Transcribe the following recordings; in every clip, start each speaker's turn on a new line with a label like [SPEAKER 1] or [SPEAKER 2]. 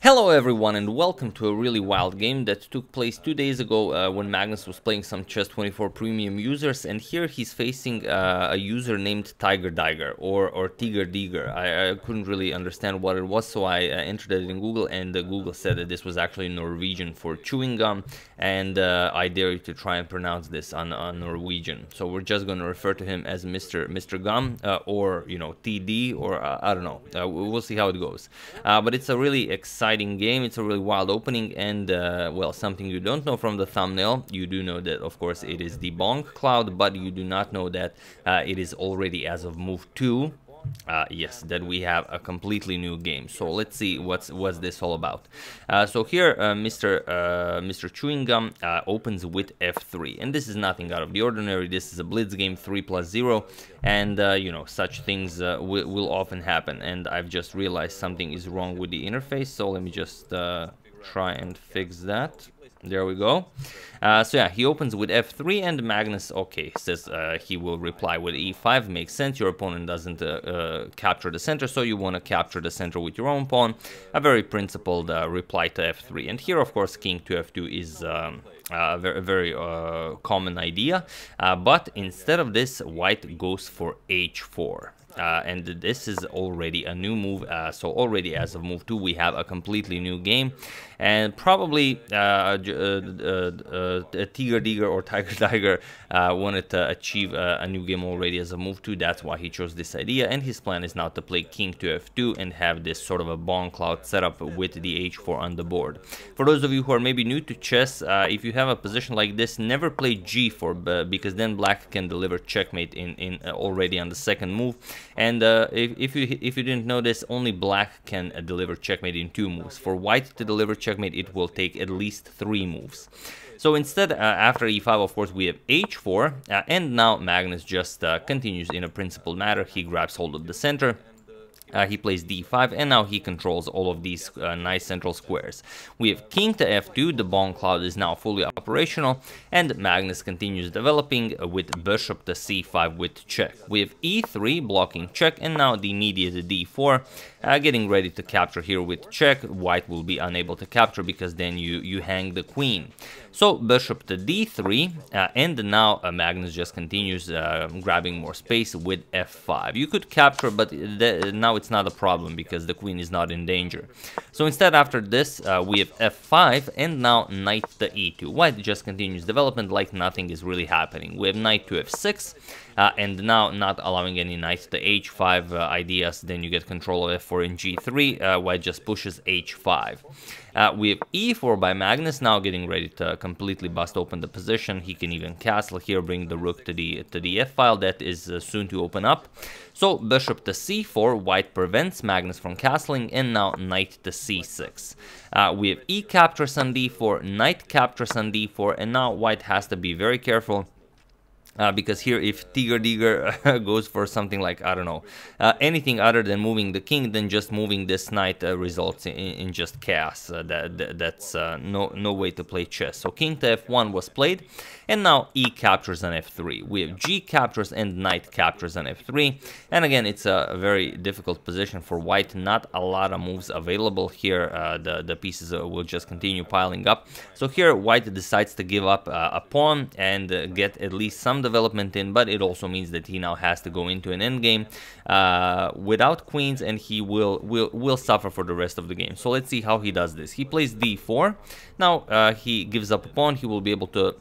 [SPEAKER 1] Hello everyone and welcome to a really wild game that took place 2 days ago when Magnus was playing some Chess24 premium users, and here he's facing a user named tygerdyger or tygerdyger. I couldn't really understand what it was, so I entered it in Google, and Google said that this was actually Norwegian for chewing gum, and I dare you to try and pronounce this on Norwegian. So we're just going to refer to him as Mr. Gum or TD, or I don't know. We'll see how it goes. But it's a really exciting game. It's a really wild opening, and well, something you don't know from the thumbnail. You do know that of course it is the BongCloud, but you do not know that it is already, as of move 2, yes, that we have a completely new game. So let's see what's this all about. So here Mr. Chewing Gum opens with f3, and this is nothing out of the ordinary. This is a blitz game, 3+0, and such things will often happen, and I've just realized something is wrong with the interface, so let me just try and fix that. There we go. So yeah, he opens with f3, and Magnus, okay, says he will reply with e5. Makes sense. Your opponent doesn't capture the center, so you want to capture the center with your own pawn. A very principled reply to f3. And here, of course, king to f2 is a very common idea. But instead of this, white goes for h4. And this is already a new move, so already as of move 2 we have a completely new game, and probably tygerdyger or tygerdyger wanted to achieve a new game already as of move 2. That's why he chose this idea, and his plan is now to play king to f2 and have this sort of a BongCloud setup with the h4 on the board. For those of you who are maybe new to chess, if you have a position like this, never play g4, because then black can deliver checkmate in already on the second move. And if you didn't know this, only black can deliver checkmate in 2 moves. For white to deliver checkmate, it will take at least 3 moves. So instead, after e5, of course, we have h4, and now Magnus just continues in a principled manner. He grabs hold of the center. He plays d5, and now he controls all of these nice central squares. We have king to f2, the BongCloud is now fully operational, and Magnus continues developing with bishop to c5 with check. We have e3 blocking check, and now the immediate d4, getting ready to capture here with check. White will be unable to capture because then you hang the queen. So bishop to d3, and now Magnus just continues grabbing more space with f5. You could capture, but now it's not a problem because the queen is not in danger. So instead, after this, we have f5, and now knight to e2. White just continues development like nothing is really happening. We have knight to f6, and now not allowing any knight to h5 ideas. Then you get control of f4 in g3. White just pushes h5. We have e4 by Magnus, now getting ready to completely bust open the position. He can even castle here, bring the rook to the f file that is soon to open up. So bishop to c4, white prevents Magnus from castling, and now knight to c6. We have e captures on d4, knight captures on d4, and now white has to be very careful. Because here, if tygerdyger goes for something like, I don't know, anything other than moving the king, then just moving this knight results in just chaos. That's no way to play chess. So king to f1 was played, and now e captures on f3. We have g captures and knight captures on f3. And again, it's a very difficult position for white. Not a lot of moves available here. The pieces will just continue piling up. So here, white decides to give up a pawn and get at least some development in, but it also means that he now has to go into an endgame without queens, and he will suffer for the rest of the game. So let's see how he does this. He plays d4. Now he gives up a pawn. He will be able to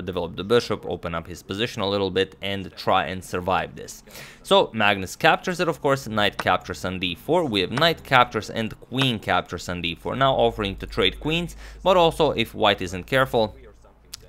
[SPEAKER 1] develop the bishop, open up his position a little bit, and try and survive this. So Magnus captures it, of course. Knight captures on d4. We have knight captures and queen captures on d4, now offering to trade queens, but also if white isn't careful,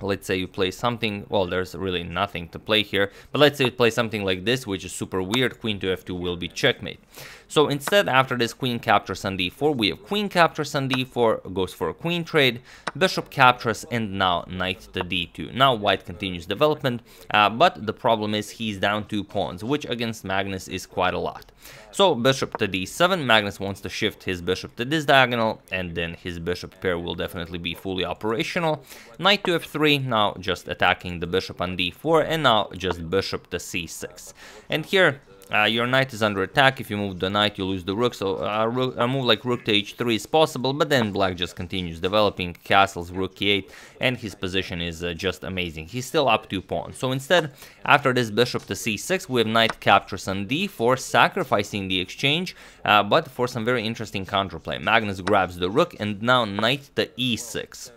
[SPEAKER 1] let's say you play something, well, there's really nothing to play here, but let's say you play something like this, which is super weird, queen to f2 will be checkmate. So instead, after this queen captures on d4, we have queen captures on d4, goes for a queen trade, bishop captures, and now knight to d2. Now white continues development, but the problem is he's down 2 pawns, which against Magnus is quite a lot. So bishop to d7, Magnus wants to shift his bishop to this diagonal, and then his bishop pair will definitely be fully operational. Knight to f3, now just attacking the bishop on d4, and now just bishop to c6. And here, your knight is under attack. If you move the knight, you lose the rook, so a move like rook to h3 is possible, but then black just continues developing, castles, rook e8, and his position is just amazing. He's still up 2 pawns. So instead, after this bishop to c6, we have knight captures on d4, sacrificing the exchange, but for some very interesting counterplay. Magnus grabs the rook, and now knight to e6.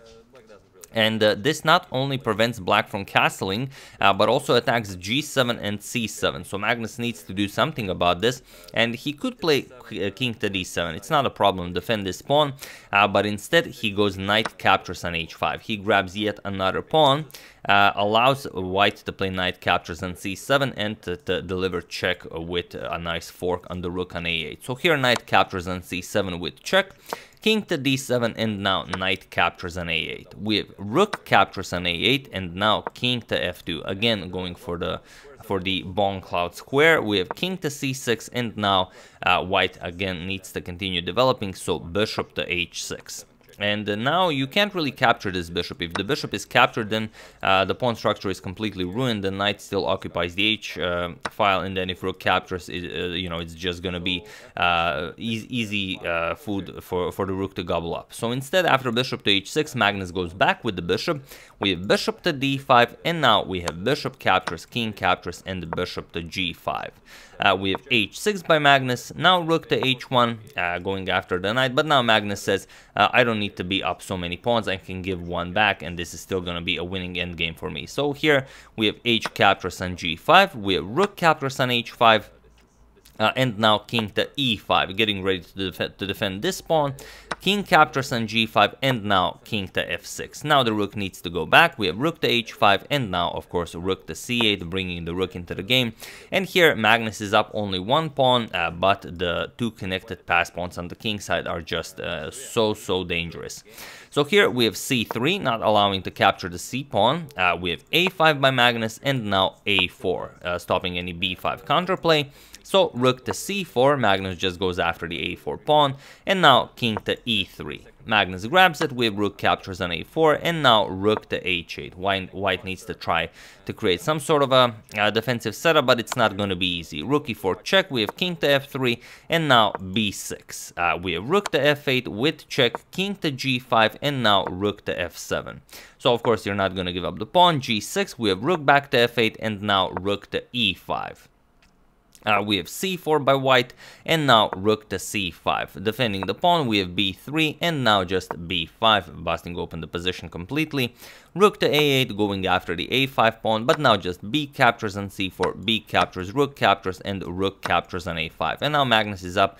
[SPEAKER 1] And this not only prevents black from castling, but also attacks g7 and c7. So Magnus needs to do something about this, and he could play king to d7. It's not a problem, defend this pawn, but instead he goes knight captures on h5. He grabs yet another pawn, allows white to play knight captures on c7 and to deliver check with a nice fork on the rook on a8. So here knight captures on c7 with check, king to d7, and now knight captures on a8. We have rook captures on a8, and now king to f2. Again, going for the Bongcloud square. We have king to c6, and now white again needs to continue developing, so bishop to h6. And now you can't really capture this bishop. If the bishop is captured, then the pawn structure is completely ruined. The knight still occupies the h file, and then if rook captures, it's just gonna be easy food for the rook to gobble up. So instead, after bishop to h6, Magnus goes back with the bishop. We have bishop to d5, and now we have bishop captures, king captures, and bishop to g5. We have h6 by Magnus, now rook to h1, going after the knight, but now Magnus says, I don't need to be up so many pawns, I can give one back, and this is still going to be a winning endgame for me. So here we have h captures on g5, we have rook captures on h5, and now king to e5, getting ready to defend this pawn. King captures on g5, and now king to f6. Now the rook needs to go back. We have rook to h5, and now, of course, rook to c8, bringing the rook into the game. And here, Magnus is up only 1 pawn, but the 2 connected pass pawns on the king side are just so dangerous. So here we have c3, not allowing to capture the c pawn. We have a5 by Magnus, and now a4, stopping any b5 counterplay. So rook to c4, Magnus just goes after the a4 pawn, and now king to e3. Magnus grabs it, we have rook captures on a4, and now rook to h8. White needs to try to create some sort of a defensive setup, but it's not going to be easy. Rook e4 check, we have king to f3, and now b6. We have rook to f8 with check, king to g5, and now rook to f7. So of course you're not going to give up the pawn. g6, we have rook back to f8, and now rook to e5. We have c4 by white, and now rook to c5. Defending the pawn, we have b3, and now just b5, busting open the position completely. Rook to a8, going after the a5 pawn, but now just b captures on c4, b captures, rook captures, and rook captures on a5. And now Magnus is up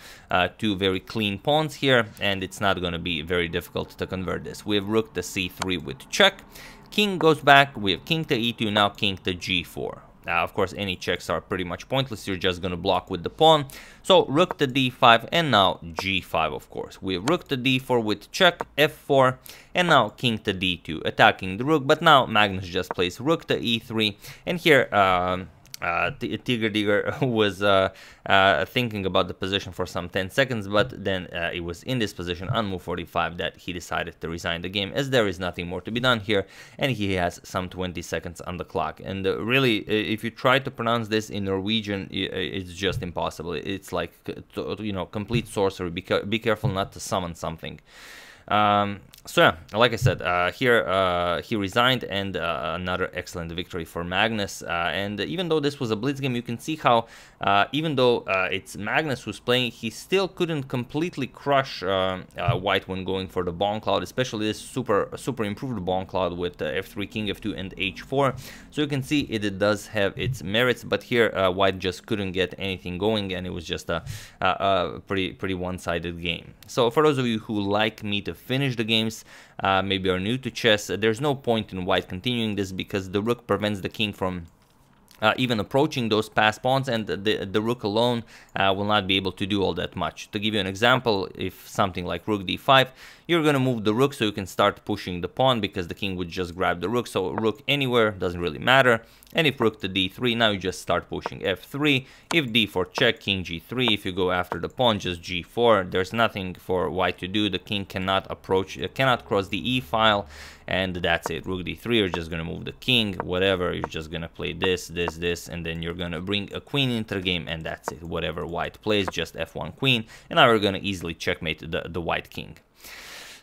[SPEAKER 1] 2 very clean pawns here, and it's not going to be very difficult to convert this. We have rook to c3 with check. King goes back, we have king to e2, now king to g4. Of course, any checks are pretty much pointless. You're just going to block with the pawn. So rook to d5, and now g5, of course. We have rook to d4 with check, f4, and now king to d2, attacking the rook. But now Magnus just plays rook to e3, and here tygerdyger was thinking about the position for some 10 seconds, but then it was in this position on move 45 that he decided to resign the game, as there is nothing more to be done here, and he has some 20 seconds on the clock. And really, if you try to pronounce this in Norwegian, it's just impossible. It's like, complete sorcery. Be careful not to summon something. So yeah, like I said, here he resigned, and another excellent victory for Magnus. And even though this was a blitz game, you can see how even though it's Magnus who's playing, he still couldn't completely crush white when going for the Bongcloud, especially this super improved Bongcloud with f3 king, f2, and h4. So you can see it does have its merits, but here white just couldn't get anything going, and it was just a pretty one-sided game. So for those of you who like me to finish the games, maybe are new to chess, there's no point in white continuing this, because the rook prevents the king from even approaching those passed pawns, and the rook alone will not be able to do all that much. To give you an example, if something like rook d5, you're going to move the rook so you can start pushing the pawn, because the king would just grab the rook, so rook anywhere doesn't really matter. And if rook to d3, now you just start pushing f3. If d4 check, king g3. If you go after the pawn, just g4. There's nothing for white to do. The king cannot approach, cannot cross the e file, and that's it. Rook d3, you're just going to move the king, whatever. You're just going to play this, as this, and then you're gonna bring a queen into the game, and that's it. Whatever white plays, just f1 queen, and now we're gonna easily checkmate the white king.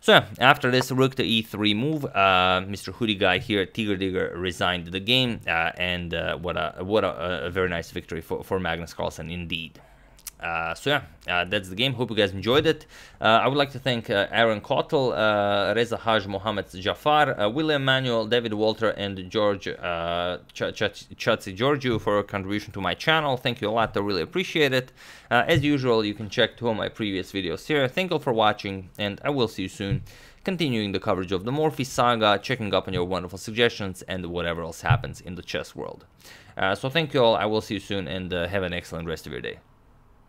[SPEAKER 1] So yeah, after this rook to e3 move, Mr. Hoodie guy here, tygerdyger, resigned the game, and what a very nice victory for Magnus Carlsen indeed. So yeah, that's the game. Hope you guys enjoyed it. I would like to thank Aaron Cottle, Reza Haj Mohammed Jafar, William Manuel, David Walter, and George Chatsi Georgiou for a contribution to my channel. Thank you a lot. I really appreciate it. As usual, you can check two of my previous videos here. Thank you for watching, and I will see you soon. Continuing the coverage of the Morphy saga, checking up on your wonderful suggestions, and whatever else happens in the chess world. So thank you all. I will see you soon, and have an excellent rest of your day.